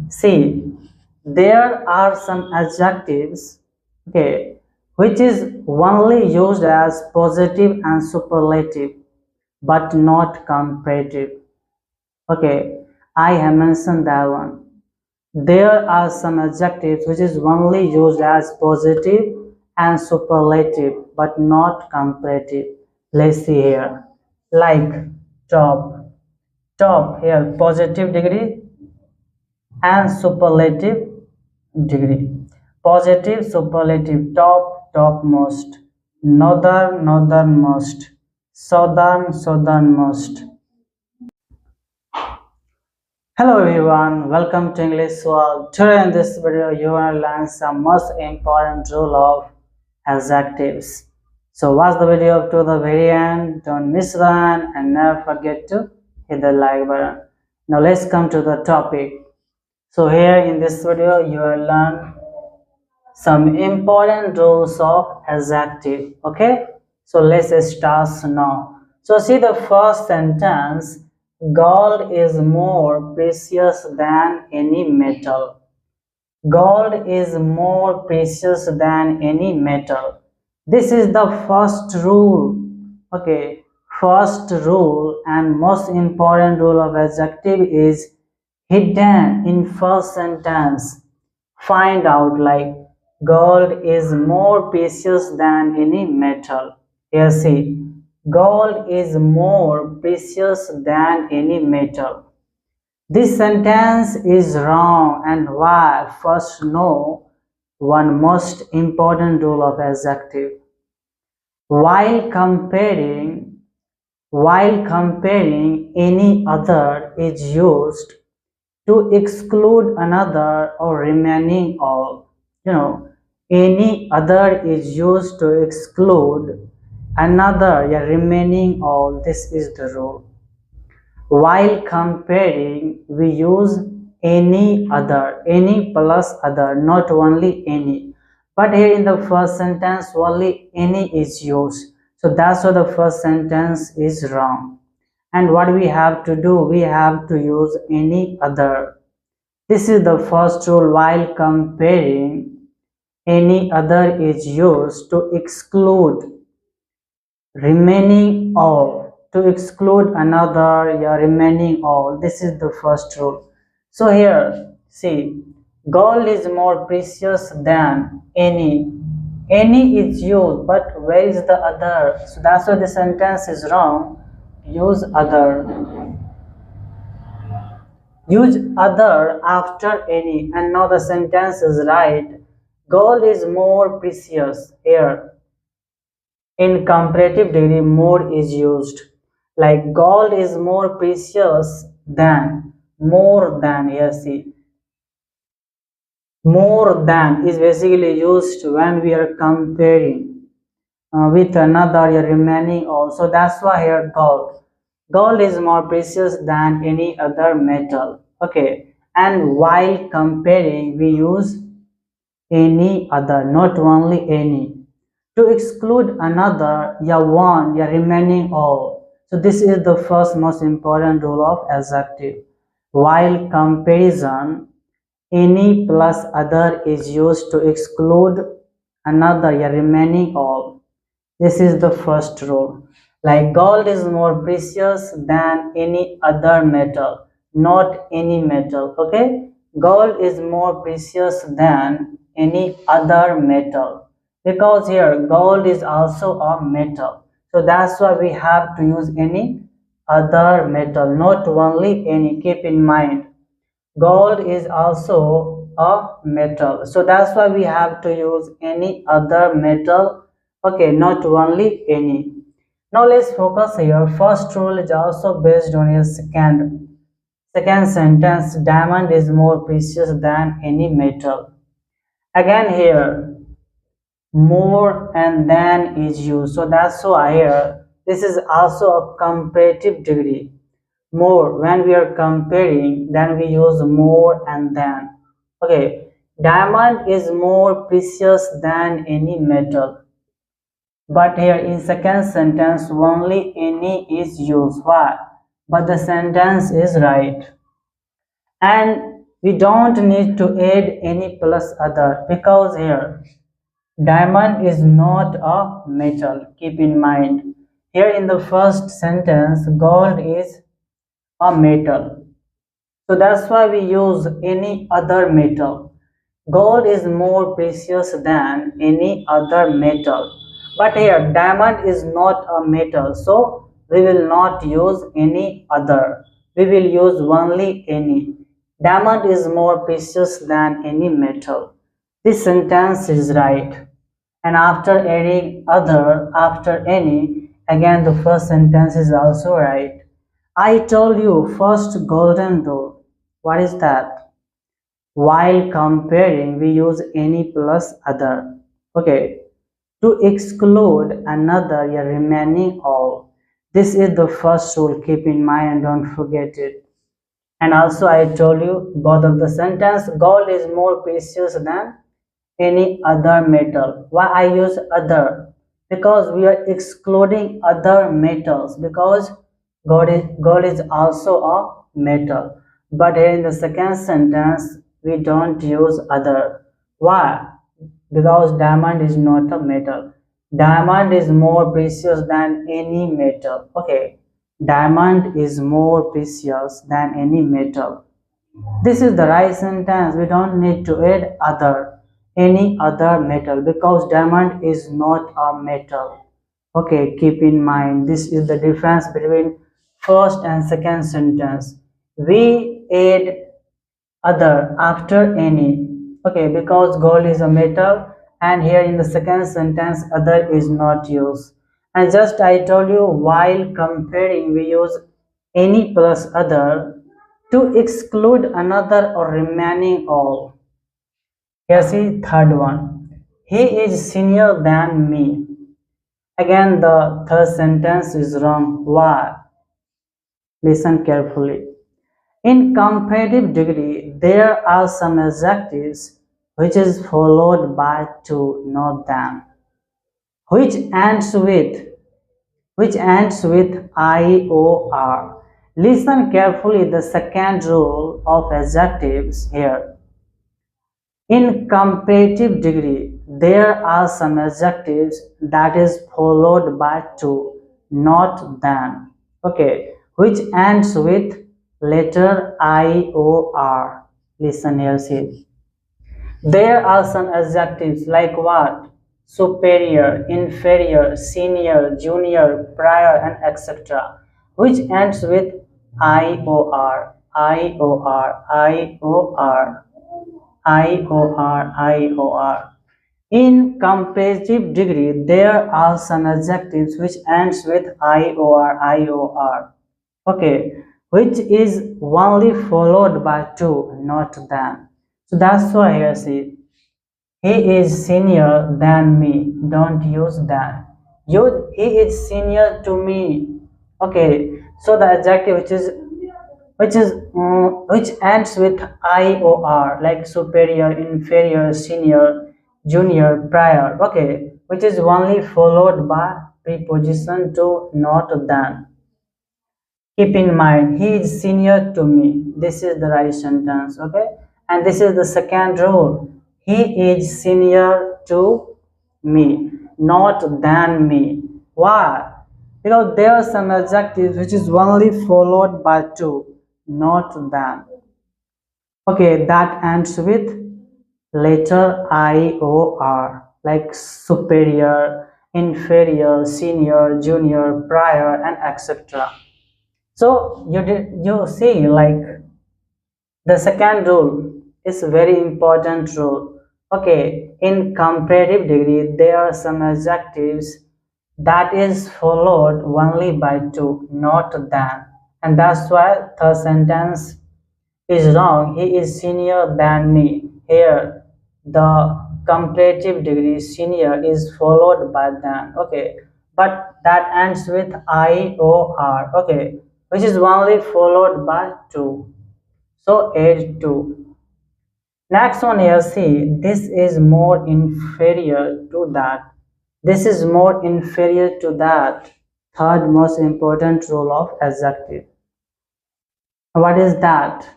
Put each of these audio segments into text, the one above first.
See, there are some adjectives, okay, which is only used as positive and superlative, but not comparative. Okay, I have mentioned that one. There are some adjectives which is only used as positive and superlative, but not comparative. Let's see here. Like top, top here, positive degree and superlative degree. Positive, superlative, top, topmost, northern, northernmost, southern, southernmost. Hello everyone, welcome to English World. Today in this video you will learn some most important rule of adjectives. So watch the video up to the very end, don't miss one and never forget to hit the like button. Now let's come to the topic. So here in this video you will learn some important rules of adjective. Okay, so let's start now. So see the first sentence, gold is more precious than any metal. Gold is more precious than any metal. This is the first rule. Okay, first rule and most important rule of adjective is hidden in first sentence. Find out like gold is more precious than any metal. Here see, gold is more precious than any metal. This sentence is wrong and why? First know one most important rule of adjective. While comparing any other is used to exclude another or remaining all. Any other is used to exclude another, remaining all. This is the rule. While comparing, we use any other, any plus other, not only any. But here in the first sentence, only any is used. So that's why the first sentence is wrong. And what we have to do, we have to use any other. This is the first rule. While comparing, any other is used to exclude remaining all. To exclude another, remaining all. This is the first rule. So here, see, gold is more precious than any. Any is used, but where is the other? So that's why the sentence is wrong. Use other. Use other after any, and now the sentence is right. Gold is more precious. Here, in comparative degree, more is used. Like gold is more precious than, more than. Here see, more than is basically used when we are comparing with another, remaining also. That's why here gold is more precious than any other metal. Okay, and while comparing we use any other, not only any. To exclude another, one, remaining all. So this is the first most important rule of adjective. While comparison, any plus other is used to exclude another, remaining all. This is the first rule. Like gold is more precious than any other metal, not any metal. Okay, gold is more precious than any other metal, because here gold is also a metal. So that's why we have to use any other metal, not only any. Keep in mind, gold is also a metal, so that's why we have to use any other metal. Okay, not only any. Now let's focus here. First rule is also based on a second sentence. Diamond is more precious than any metal. Again here, more and than is used, so that's why here this is also a comparative degree. More, when we are comparing, then we use more and than. Okay, diamond is more precious than any metal, but here in second sentence only any is used. Why? But the sentence is right. And We don't need to add any plus other because here diamond is not a metal. Keep in mind. Here in the first sentence, gold is a metal. So that's why we use any other metal. Gold is more precious than any other metal. But here, diamond is not a metal, so we will not use any other. We will use only any. Diamond is more precious than any metal. This sentence is right. And after adding other, after any, again the first sentence is also right. I told you first golden rule. What is that? While comparing, we use any plus other. Okay. To exclude another, you're remaining all. This is the first rule. Keep in mind and don't forget it. And also I told you both of the sentence, gold is more precious than any other metal. Why I use other? Because we are excluding other metals, because gold is also a metal. But here in the second sentence we don't use other. Why? Because diamond is not a metal. Diamond is more precious than any metal. Okay, diamond is more precious than any metal. This is the right sentence. We don't need to add other, any other metal, because diamond is not a metal. Okay, keep in mind this is the difference between first and second sentence. We add other after any. Okay, because gold is a metal, and here in the second sentence other is not used. And just I told you, while comparing we use any plus other to exclude another or remaining all. Here see third one. He is senior than me. Again the third sentence is wrong. Why? Listen carefully. In comparative degree, there are some adjectives which is followed by to, not than, which ends with IOR. Listen carefully the second rule of adjectives here. In comparative degree, there are some adjectives that is followed by to, not than. Okay, which ends with letter IOR. Listen here, see. There are some adjectives like what? Superior, inferior, senior, junior, prior, and etc. which ends with IOR, IOR, IOR, IOR, IOR. In comparative degree, there are some adjectives which ends with IOR, IOR. Okay, which is only followed by to, not than. So that's why here see, he is senior than me. Don't use than. Use he is senior to me. Okay, so the adjective which ends with IOR, like superior, inferior, senior, junior, prior. Okay, which is only followed by preposition to, not than. Keep in mind, he is senior to me. This is the right sentence. Okay, and this is the second rule. He is senior to me, not than me. Why? Because there are some adjectives which is only followed by to, not than. Okay, that ends with letter IOR, like superior, inferior, senior, junior, prior, and etc. So you see, like the second rule is very important rule. Okay, in comparative degree, there are some adjectives that is followed only by to, not than, and that's why the sentence is wrong. He is senior than me. Here, the comparative degree senior is followed by than. Okay, but that ends with IOR. Okay, which is only followed by to. So add to. Next one here, see, this is more inferior to that. This is more inferior to that. Third most important rule of adjective. What is that?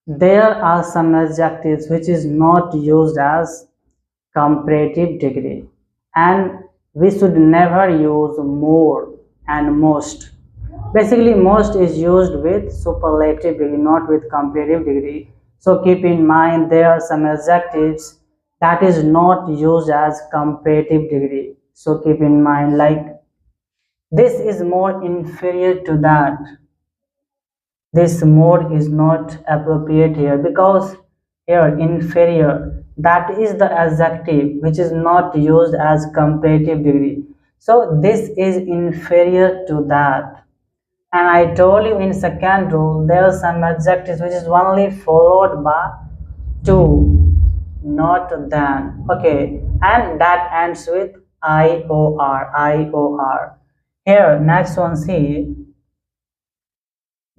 There are some adjectives which is not used as comparative degree, and we should never use more and most. Basically, most is used with superlative degree, not with comparative degree. So keep in mind there are some adjectives that is not used as comparative degree. So keep in mind like this is more inferior to that. This more is not appropriate here because here inferior, that is the adjective which is not used as comparative degree. So this is inferior to that. And I told you in second rule there are some adjectives which is only followed by to, not than. Okay, and that ends with IOR. IOR. Here, next one, see,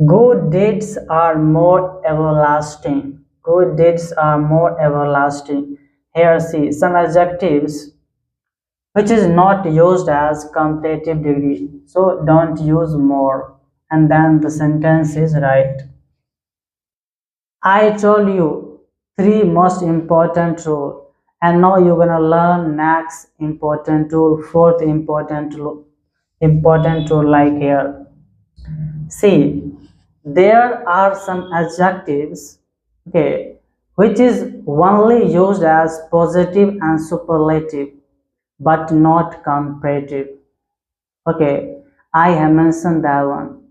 good deeds are more everlasting. Good deeds are more everlasting. Here, see, some adjectives which is not used as comparative degree. So don't use more. And then the sentence is right. I told you three most important rule, and now you're gonna learn next important rule, fourth important rule like here. See, there are some adjectives, okay, which is only used as positive and superlative, but not comparative. Okay, I have mentioned that one.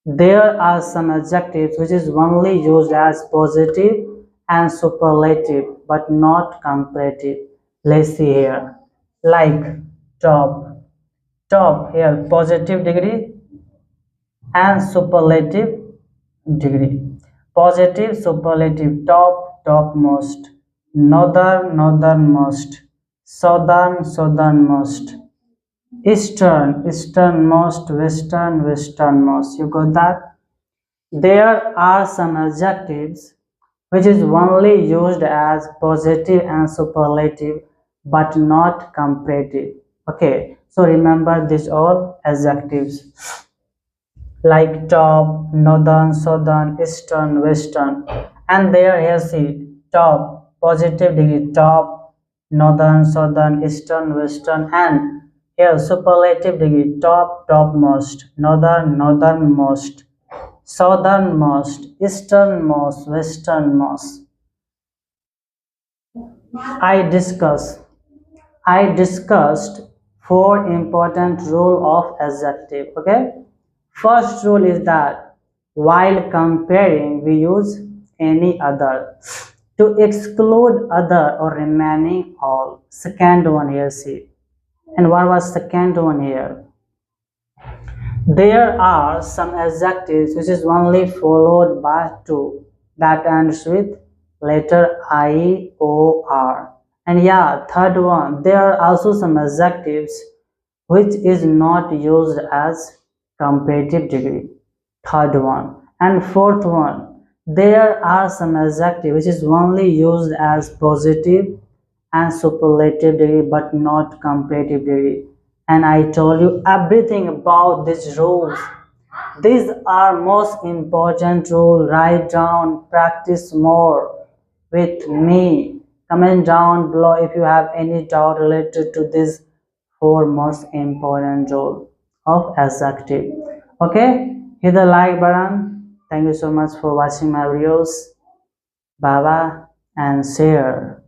There are some adjectives which is only used as positive and superlative but not comparative. Let's see here. Like top. Top here positive degree and superlative degree. Positive, superlative, top, topmost. Northern, northernmost. Southern, southernmost. Eastern, easternmost, western, westernmost. You got that? There are some adjectives which is only used as positive and superlative but not comparative. Okay, so remember these all adjectives like top, northern, southern, eastern, western. And there here see top, positive degree, top, northern, southern, eastern, western, and here superlative degree, top, topmost, northern, northernmost, southernmost, easternmost, westernmost. I discuss. I discussed four important rule of adjective. Okay. First rule is that while comparing we use any other to exclude other or remaining all. Second one here see. And what was second one here? There are some adjectives which is only followed by to that ends with letter I, O, R. And yeah, third one, there are also some adjectives which is not used as comparative degree. Third one. And fourth one, there are some adjectives which is only used as positive and superlative degree but not comparative degree. And I told you everything about these rules. These are most important rules. Write down, practice more with me. Comment down below if you have any doubt related to this four most important rule of adjective. Okay, hit the like button. Thank you so much for watching my videos. Bye bye and share.